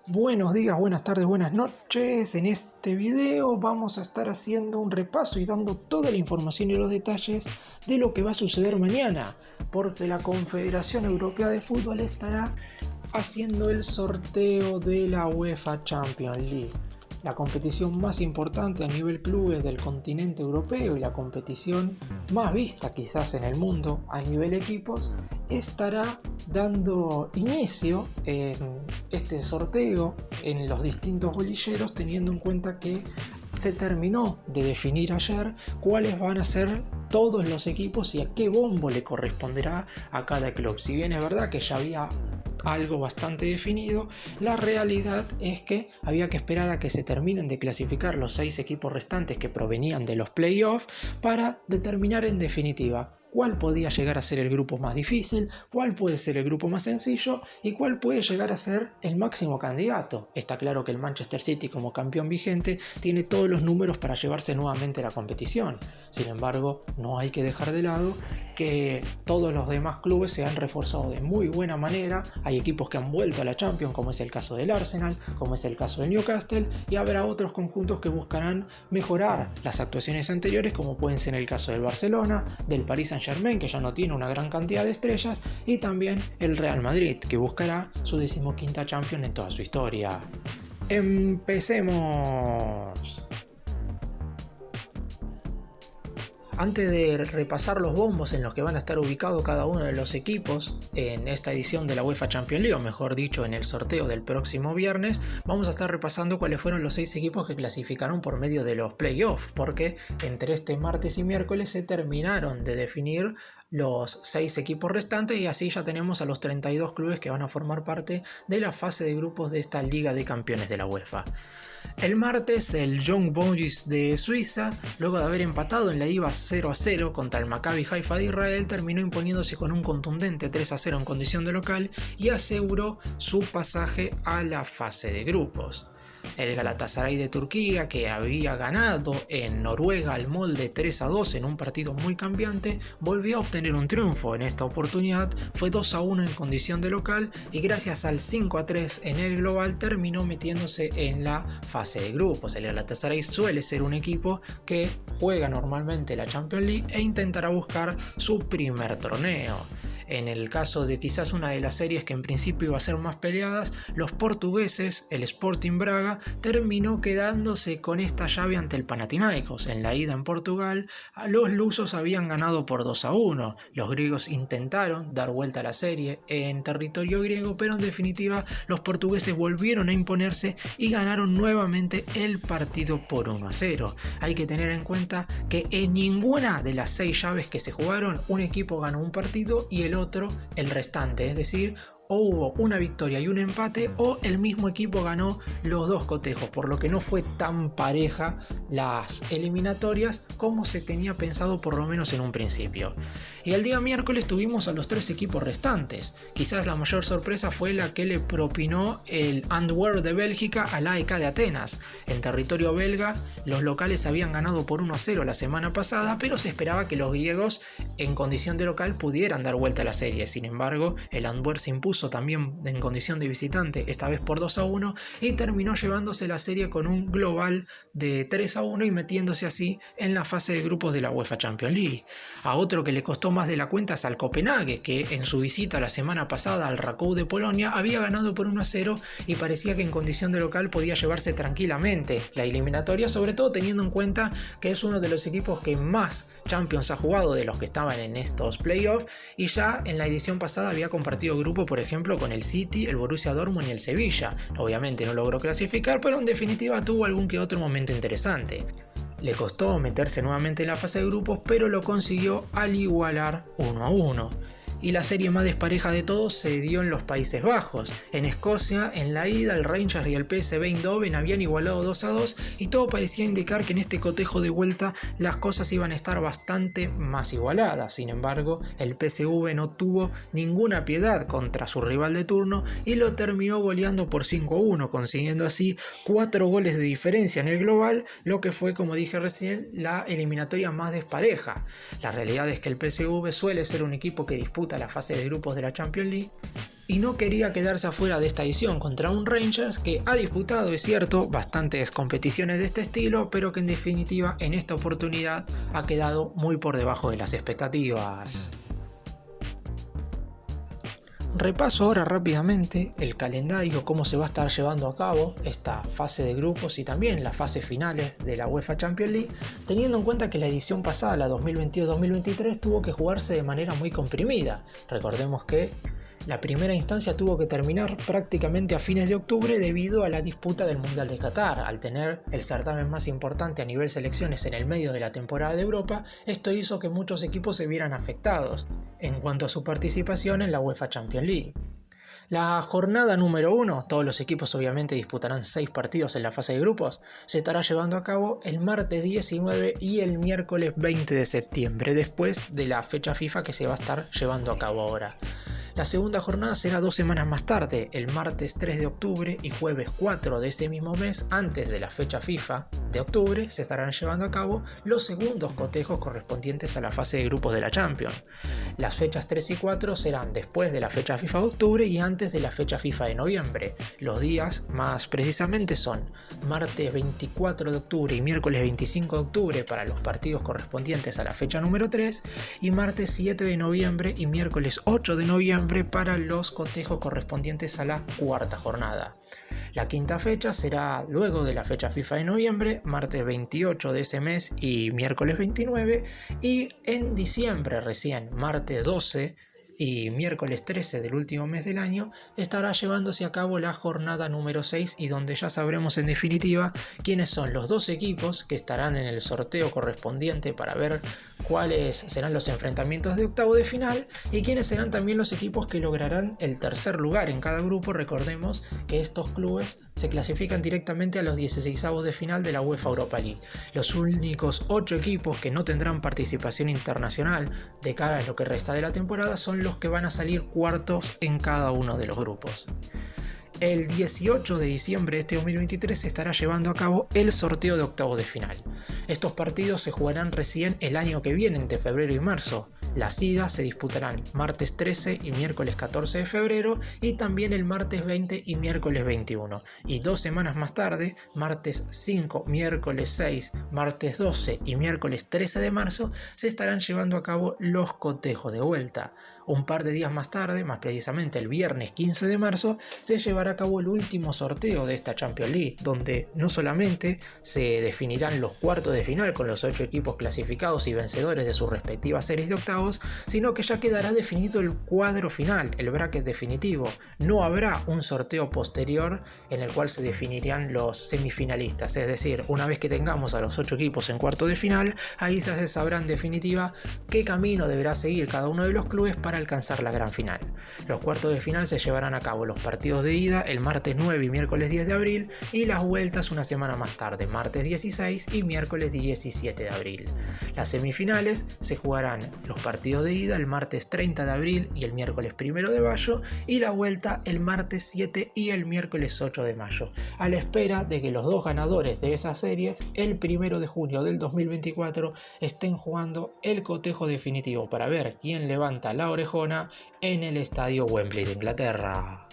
Buenos días, buenas tardes, buenas noches. En este video vamos a estar haciendo un repaso y dando toda la información y los detalles de lo que va a suceder mañana, porque la Confederación Europea de Fútbol estará haciendo el sorteo de la UEFA Champions League, la competición más importante a nivel clubes del continente europeo y la competición más vista quizás en el mundo a nivel equipos. Estará dando inicio en este sorteo en los distintos bolilleros, teniendo en cuenta que se terminó de definir ayer cuáles van a ser todos los equipos y a qué bombo le corresponderá a cada club. Si bien es verdad que ya había algo bastante definido, la realidad es que había que esperar a que se terminen de clasificar los 6 equipos restantes que provenían de los playoffs para determinar en definitiva cuál podía llegar a ser el grupo más difícil, cuál puede ser el grupo más sencillo y cuál puede llegar a ser el máximo candidato. Está claro que el Manchester City, como campeón vigente, tiene todos los números para llevarse nuevamente la competición. Sin embargo, no hay que dejar de lado que todos los demás clubes se han reforzado de muy buena manera. Hay equipos que han vuelto a la Champions, como es el caso del Arsenal, como es el caso del Newcastle, y habrá otros conjuntos que buscarán mejorar las actuaciones anteriores, como pueden ser el caso del Barcelona, del Paris Saint-Germain, que ya no tiene una gran cantidad de estrellas, y también el Real Madrid, que buscará su 15ª Champions en toda su historia. ¡Empecemos! Antes de repasar los bombos en los que van a estar ubicados cada uno de los equipos en esta edición de la UEFA Champions League, o mejor dicho, en el sorteo del próximo viernes, vamos a estar repasando cuáles fueron los 6 equipos que clasificaron por medio de los playoffs, porque entre este martes y miércoles se terminaron de definir los 6 equipos restantes y así ya tenemos a los 32 clubes que van a formar parte de la fase de grupos de esta Liga de Campeones de la UEFA. El martes, el Young Boys de Suiza, luego de haber empatado en la ida 0-0 contra el Maccabi Haifa de Israel, terminó imponiéndose con un contundente 3-0 en condición de local y aseguró su pasaje a la fase de grupos. El Galatasaray de Turquía, que había ganado en Noruega al molde 3-2 en un partido muy cambiante, volvió a obtener un triunfo. En esta oportunidad fue 2-1 en condición de local y gracias al 5-3 en el global terminó metiéndose en la fase de grupos. El Galatasaray suele ser un equipo que juega normalmente la Champions League e intentará buscar su primer torneo. En el caso de quizás una de las series que en principio iba a ser más peleadas, los portugueses, el Sporting Braga, terminó quedándose con esta llave ante el Panathinaikos. En la ida en Portugal, los lusos habían ganado por 2-1. Los griegos intentaron dar vuelta a la serie en territorio griego, pero en definitiva los portugueses volvieron a imponerse y ganaron nuevamente el partido por 1-0. Hay que tener en cuenta que en ninguna de las 6 llaves que se jugaron, un equipo ganó un partido y el otro el restante, es decir, o hubo una victoria y un empate o el mismo equipo ganó los 2 cotejos, por lo que no fue tan pareja las eliminatorias como se tenía pensado por lo menos en un principio. Y el día miércoles tuvimos a los 3 equipos restantes. Quizás la mayor sorpresa fue la que le propinó el Antwerp de Bélgica al AEK de Atenas. En territorio belga, los locales habían ganado por 1-0 la semana pasada, pero se esperaba que los griegos en condición de local pudieran dar vuelta a la serie. Sin embargo, el Antwerp se impuso también en condición de visitante, esta vez por 2-1, y terminó llevándose la serie con un global de 3-1 y metiéndose así en la fase de grupos de la UEFA Champions League. A otro que le costó más de la cuenta es al Copenhague, que en su visita la semana pasada al Raków de Polonia había ganado por 1-0 y parecía que en condición de local podía llevarse tranquilamente la eliminatoria, sobre todo teniendo en cuenta que es uno de los equipos que más Champions ha jugado de los que estaban en estos playoffs y ya en la edición pasada había compartido grupo, por ejemplo, con el City, el Borussia Dortmund y el Sevilla. Obviamente no logró clasificar, pero en definitiva tuvo algún que otro momento interesante. Le costó meterse nuevamente en la fase de grupos, pero lo consiguió al igualar 1-1. Y la serie más despareja de todos se dio en los Países Bajos. En Escocia, en la ida, el Rangers y el PSV Eindhoven habían igualado 2-2 y todo parecía indicar que en este cotejo de vuelta las cosas iban a estar bastante más igualadas. Sin embargo, el PSV no tuvo ninguna piedad contra su rival de turno y lo terminó goleando por 5-1, consiguiendo así 4 goles de diferencia en el global, lo que fue, como dije recién, la eliminatoria más despareja. La realidad es que el PSV suele ser un equipo que disputa la fase de grupos de la Champions League y no quería quedarse afuera de esta edición contra un Rangers que ha disputado, es cierto, bastantes competiciones de este estilo, pero que en definitiva en esta oportunidad ha quedado muy por debajo de las expectativas. Repaso ahora rápidamente el calendario, cómo se va a estar llevando a cabo esta fase de grupos y también las fases finales de la UEFA Champions League, teniendo en cuenta que la edición pasada, la 2022-2023, tuvo que jugarse de manera muy comprimida. Recordemos que la primera instancia tuvo que terminar prácticamente a fines de octubre debido a la disputa del Mundial de Qatar. Al tener el certamen más importante a nivel selecciones en el medio de la temporada de Europa, esto hizo que muchos equipos se vieran afectados en cuanto a su participación en la UEFA Champions League. La jornada número 1, todos los equipos obviamente disputarán 6 partidos en la fase de grupos, se estará llevando a cabo el martes 19 y el miércoles 20 de septiembre, después de la fecha FIFA que se va a estar llevando a cabo ahora. La segunda jornada será 2 semanas más tarde, el martes 3 de octubre y jueves 4 de ese mismo mes, antes de la fecha FIFA de octubre, se estarán llevando a cabo los segundos cotejos correspondientes a la fase de grupos de la Champions. Las fechas 3 y 4 serán después de la fecha FIFA de octubre y antes de la fecha FIFA de noviembre. Los días más precisamente son martes 24 de octubre y miércoles 25 de octubre para los partidos correspondientes a la fecha número 3 y martes 7 de noviembre y miércoles 8 de noviembre para los cotejos correspondientes a la cuarta jornada. La quinta fecha será luego de la fecha FIFA de noviembre, martes 28 de ese mes y miércoles 29, y en diciembre recién, martes 12 y miércoles 13 del último mes del año, estará llevándose a cabo la jornada número 6 y donde ya sabremos en definitiva quiénes son los dos equipos que estarán en el sorteo correspondiente para ver cuáles serán los enfrentamientos de octavo de final y quiénes serán también los equipos que lograrán el tercer lugar en cada grupo. Recordemos que estos clubes se clasifican directamente a los 16avos de final de la UEFA Europa League. Los únicos 8 equipos que no tendrán participación internacional de cara a lo que resta de la temporada son los que van a salir cuartos en cada uno de los grupos. El 18 de diciembre de este 2023 se estará llevando a cabo el sorteo de octavos de final. Estos partidos se jugarán recién el año que viene, entre febrero y marzo. Las idas se disputarán martes 13 y miércoles 14 de febrero y también el martes 20 y miércoles 21. Y 2 semanas más tarde, martes 5, miércoles 6, martes 12 y miércoles 13 de marzo, se estarán llevando a cabo los cotejos de vuelta. Un par de días más tarde, más precisamente el viernes 15 de marzo, se llevará a cabo el último sorteo de esta Champions League, donde no solamente se definirán los cuartos de final con los 8 equipos clasificados y vencedores de sus respectivas series de octavos, sino que ya quedará definido el cuadro final, el bracket definitivo. No habrá un sorteo posterior en el cual se definirían los semifinalistas, es decir, una vez que tengamos a los 8 equipos en cuarto de final, ahí se sabrá en definitiva qué camino deberá seguir cada uno de los clubes para alcanzar la gran final. Los cuartos de final se llevarán a cabo los partidos de ida el martes 9 y miércoles 10 de abril y las vueltas una semana más tarde, martes 16 y miércoles 17 de abril. Las semifinales se jugarán los partidos de ida el martes 30 de abril y el miércoles 1 de mayo y la vuelta el martes 7 y el miércoles 8 de mayo, a la espera de que los dos ganadores de esas series el 1 de junio del 2024 estén jugando el cotejo definitivo para ver quién levanta la orejona en el estadio Wembley de Inglaterra.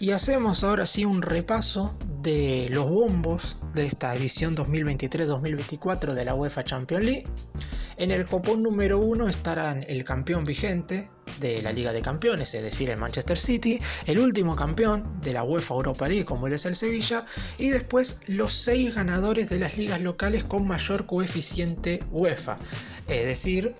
Y hacemos ahora sí un repaso de los bombos de esta edición 2023-2024 de la UEFA Champions League. En el copón número 1 estarán el campeón vigente de la Liga de Campeones, es decir, el Manchester City, el último campeón de la UEFA Europa League, como él es el Sevilla, y después los 6 ganadores de las ligas locales con mayor coeficiente UEFA, es decir,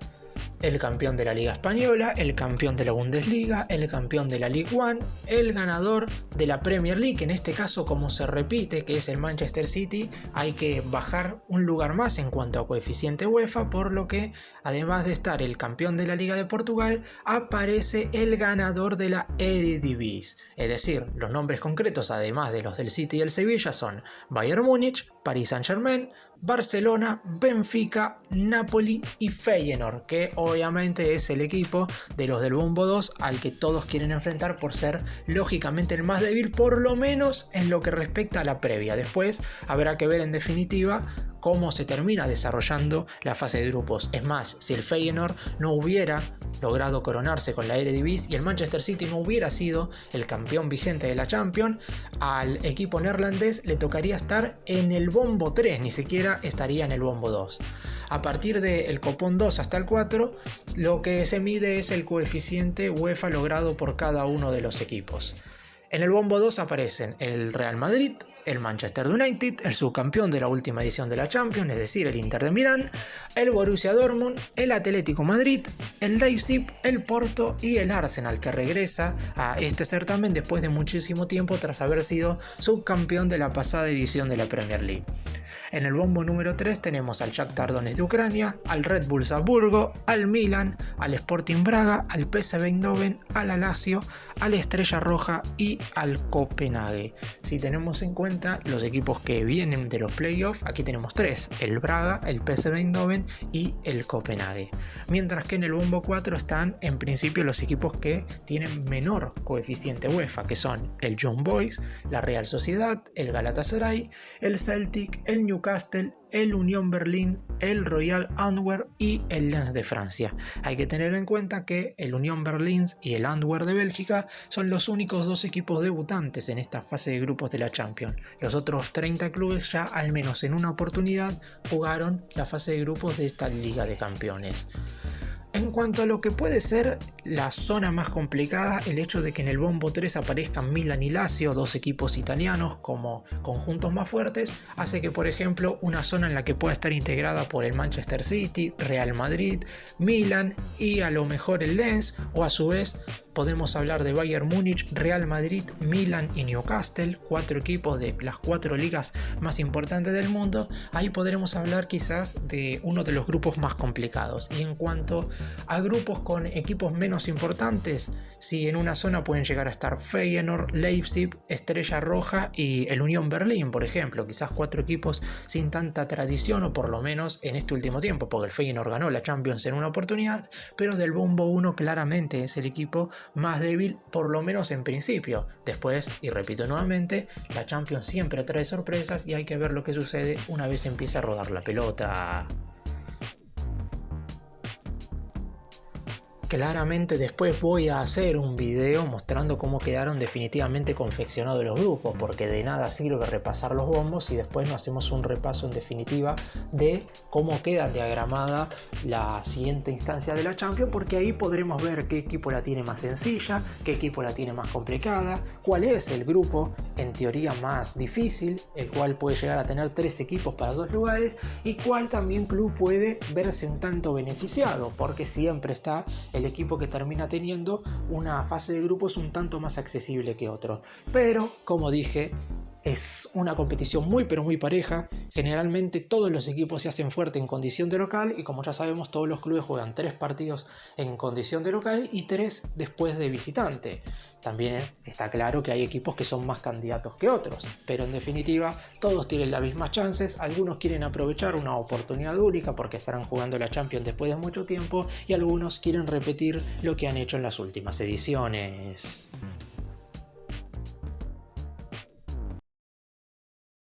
el campeón de la Liga Española, el campeón de la Bundesliga, el campeón de la League One, el ganador de la Premier League, que en este caso, como se repite, que es el Manchester City, hay que bajar un lugar más en cuanto a coeficiente UEFA, por lo que, además de estar el campeón de la Liga de Portugal, aparece el ganador de la Eredivisie. Es decir, los nombres concretos, además de los del City y el Sevilla, son Bayern Múnich, Paris Saint-Germain, Barcelona, Benfica, Napoli y Feyenoord, que obviamente es el equipo de los del bombo 2 al que todos quieren enfrentar por ser lógicamente el más débil, por lo menos en lo que respecta a la previa. Después habrá que ver en definitiva cómo se termina desarrollando la fase de grupos. Es más, si el Feyenoord no hubiera logrado coronarse con la Eredivisie y el Manchester City no hubiera sido el campeón vigente de la Champions, al equipo neerlandés le tocaría estar en el bombo 3, ni siquiera estaría en el bombo 2. A partir del copón 2 hasta el 4, lo que se mide es el coeficiente UEFA logrado por cada uno de los equipos. En el bombo 2 aparecen el Real Madrid, el Manchester United, el subcampeón de la última edición de la Champions, es decir, el Inter de Milán, el Borussia Dortmund, el Atlético Madrid, el Leipzig, el Porto y el Arsenal, que regresa a este certamen después de muchísimo tiempo tras haber sido subcampeón de la pasada edición de la Premier League. En el bombo número 3 tenemos al Shakhtar Donetsk de Ucrania, al Red Bull Salzburgo, al Milan, al Sporting Braga, al PSV Eindhoven, al Lazio, al Estrella Roja y al Copenhague. Si tenemos en cuenta los equipos que vienen de los playoffs, aquí tenemos 3, el Braga, el PSV Eindhoven y el Copenhague. Mientras que en el bombo 4 están en principio los equipos que tienen menor coeficiente UEFA, que son el Young Boys, la Real Sociedad, el Galatasaray, el Celtic, el Newcastle, el Unión Berlín, el Royal Antwerp y el Lens de Francia. Hay que tener en cuenta que el Unión Berlín y el Antwerp de Bélgica son los únicos 2 equipos debutantes en esta fase de grupos de la Champions. Los otros 30 clubes ya al menos en una oportunidad jugaron la fase de grupos de esta Liga de Campeones. En cuanto a lo que puede ser la zona más complicada, el hecho de que en el bombo 3 aparezcan Milan y Lazio, 2 equipos italianos como conjuntos más fuertes, hace que por ejemplo una zona en la que pueda estar integrada por el Manchester City, Real Madrid, Milan y a lo mejor el Lens, o a su vez podemos hablar de Bayern Múnich, Real Madrid, Milan y Newcastle, 4 equipos de las 4 ligas más importantes del mundo. Ahí podremos hablar quizás de uno de los grupos más complicados. Y en cuanto a grupos con equipos menos importantes, si en una zona pueden llegar a estar Feyenoord, Leipzig, Estrella Roja y el Unión Berlín, por ejemplo, quizás 4 equipos sin tanta tradición, o por lo menos en este último tiempo, porque el Feyenoord ganó la Champions en una oportunidad, pero del bombo 1 claramente es el equipo más débil, por lo menos en principio. Después, y repito nuevamente, la Champions siempre trae sorpresas y hay que ver lo que sucede una vez empieza a rodar la pelota. Claramente después voy a hacer un video mostrando cómo quedaron definitivamente confeccionados los grupos, porque de nada sirve repasar los bombos si después no hacemos un repaso en definitiva de cómo queda diagramada la siguiente instancia de la Champions, porque ahí podremos ver qué equipo la tiene más sencilla, qué equipo la tiene más complicada, cuál es el grupo en teoría más difícil, el cual puede llegar a tener 3 equipos para 2 lugares, y cuál también club puede verse un tanto beneficiado, porque siempre está el equipo que termina teniendo una fase de grupos un tanto más accesible que otro. Pero, como dije, es una competición muy pero muy pareja. Generalmente todos los equipos se hacen fuerte en condición de local, y como ya sabemos, todos los clubes juegan 3 partidos en condición de local y 3 después de visitante. También está claro que hay equipos que son más candidatos que otros, pero en definitiva todos tienen las mismas chances. Algunos quieren aprovechar una oportunidad única porque estarán jugando la Champions después de mucho tiempo, y algunos quieren repetir lo que han hecho en las últimas ediciones.